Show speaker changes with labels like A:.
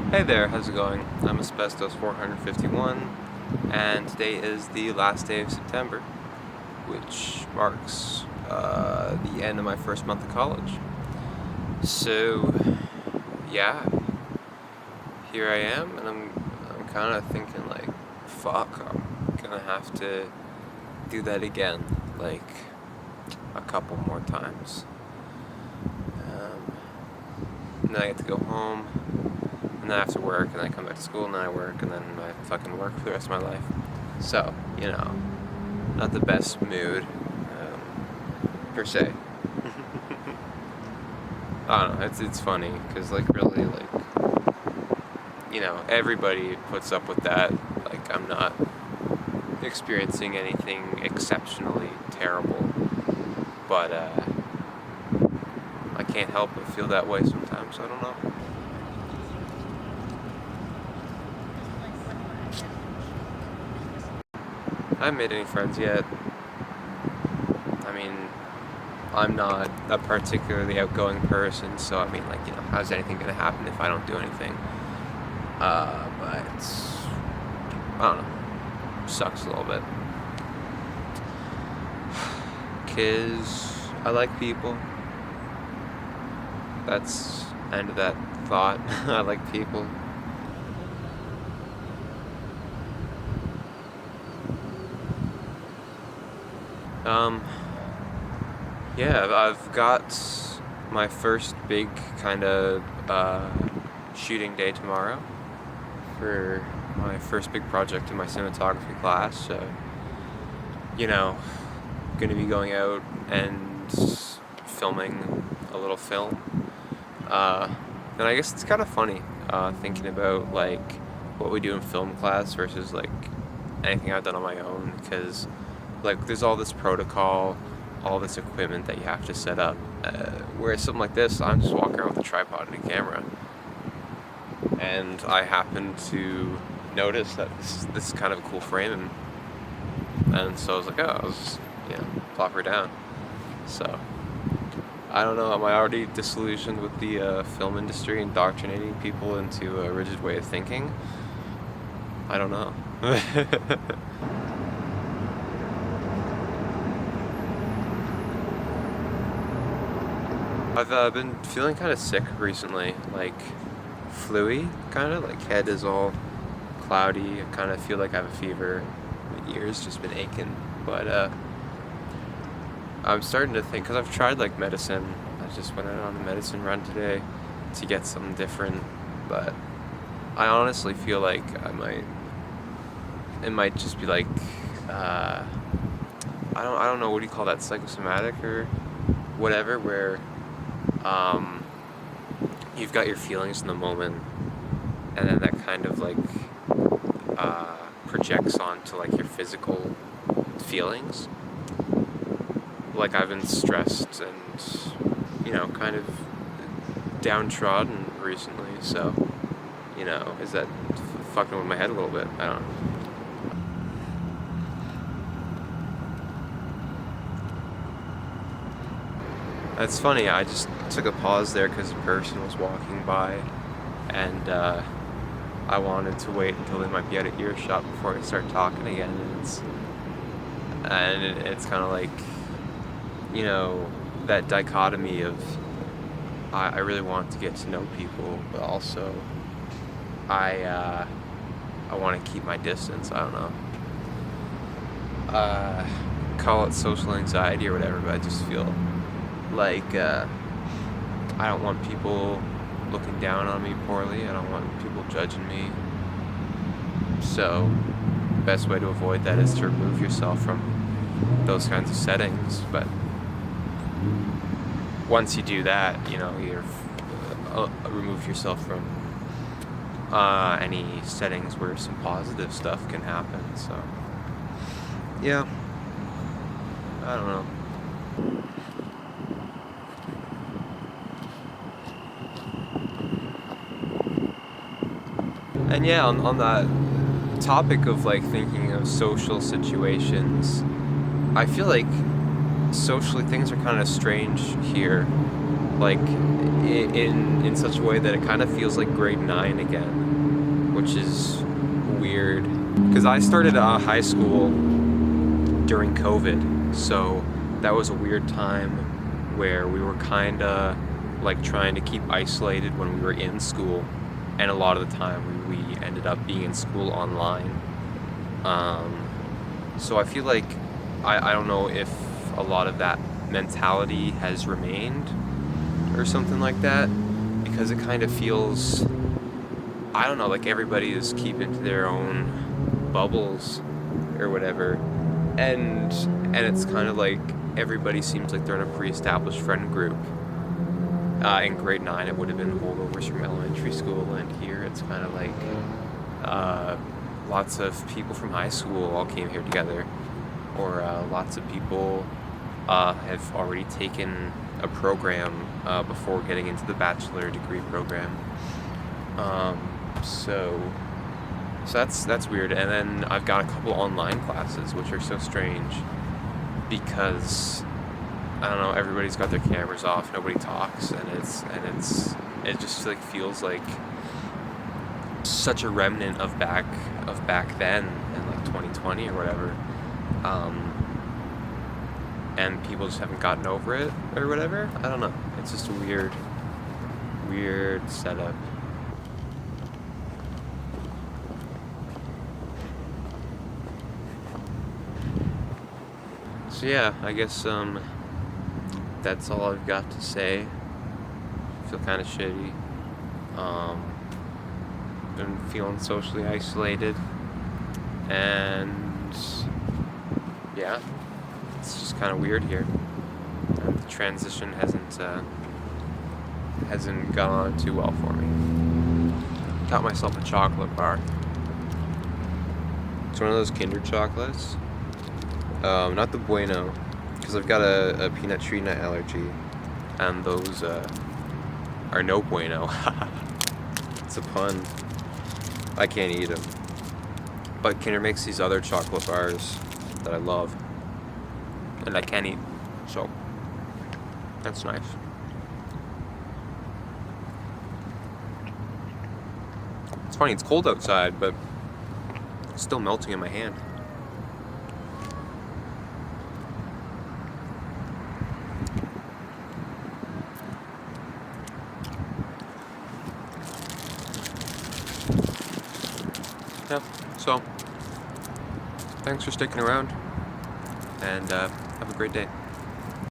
A: Hey there, how's it going? I'm Asbestos 451, and today is the last day of September, which marks the end of my first month of college. So, yeah, here I am, and I'm kind of thinking like, fuck, I'm gonna have to do that again, like a couple more times. And then I get to go home. And then I have to work, and then I come back to school, and then I work, and then I fucking work for the rest of my life. So, not the best mood, per se. I don't know, it's funny, because, really, everybody puts up with that. Like, I'm not experiencing anything exceptionally terrible, but, I can't help but feel that way sometimes, I don't know. I haven't made any friends yet. I mean, I'm not a particularly outgoing person, so how's anything gonna happen if I don't do anything? But I don't know. Sucks a little bit. 'Cause I like people. That's end of that thought. I like people. Yeah, I've got my first big kind of shooting day tomorrow for my first big project in my cinematography class. So, going to be going out and filming a little film. And I guess it's kind of funny thinking about what we do in film class versus anything I've done on my own, because there's all this protocol, all this equipment that you have to set up. Whereas something like this, I'm just walking around with a tripod and a camera, and I happen to notice that this is kind of a cool frame, and so I was like, oh, I'll just plop her down. So I don't know. Am I already disillusioned with the film industry, indoctrinating people into a rigid way of thinking? I don't know. I've been feeling kind of sick recently, flu-y, kind of, head is all cloudy. I kind of feel like I have a fever. My ears just been aching, but I'm starting to think, because I've tried medicine. I just went out on a medicine run today to get something different, but I honestly feel like it might just be I don't know, what do you call that, psychosomatic or whatever, where you've got your feelings in the moment, and then that kind of projects onto your physical feelings. I've been stressed and kind of downtrodden recently, so is that fucking with my head a little bit? I don't know. It's funny, I just took a pause there because a person was walking by, and I wanted to wait until they might be out of earshot before I start talking again, and it's kind of that dichotomy of I really want to get to know people, but also I want to keep my distance. I don't know. Call it social anxiety or whatever, but I just feel I don't want people looking down on me poorly. I don't want people judging me. So, the best way to avoid that is to remove yourself from those kinds of settings. But once you do that, you're remove yourself from any settings where some positive stuff can happen. So, yeah, I don't know. And yeah, on that topic of thinking of social situations, I feel socially things are kind of strange here. like in such a way that it kind of feels like grade 9 again, which is weird because I started high school during COVID, so that was a weird time where we were kind of like trying to keep isolated when we were in school, and a lot of the time we ended up being in school online. So I feel like I don't know if a lot of that mentality has remained or something like that, because it kind of feels, I don't know, like everybody is keeping to their own bubbles or whatever, and it's kind of like everybody seems like they're in a pre-established friend group. In grade 9 it would have been holdovers from elementary school, and here it's kind of like lots of people from high school all came here together, or lots of people have already taken a program before getting into the bachelor degree program. So that's weird. And then I've got a couple online classes, which are so strange because I don't know, everybody's got their cameras off, nobody talks, and it just like feels like such a remnant of back then in like 2020 or whatever. And people just haven't gotten over it or whatever. I don't know. It's just a weird setup. So yeah, I guess that's all I've got to say. I feel kind of shitty. Been feeling socially isolated, and yeah, it's just kind of weird here. And the transition hasn't gone on too well for me. Got myself a chocolate bar. It's one of those Kinder chocolates. Not the Bueno, because I've got a peanut tree nut allergy, and those are no bueno. It's a pun. I can't eat them. But Kinder makes these other chocolate bars that I love, and I can't eat, so that's nice. It's funny, it's cold outside, but it's still melting in my hand. Yeah, so thanks for sticking around, and have a great day.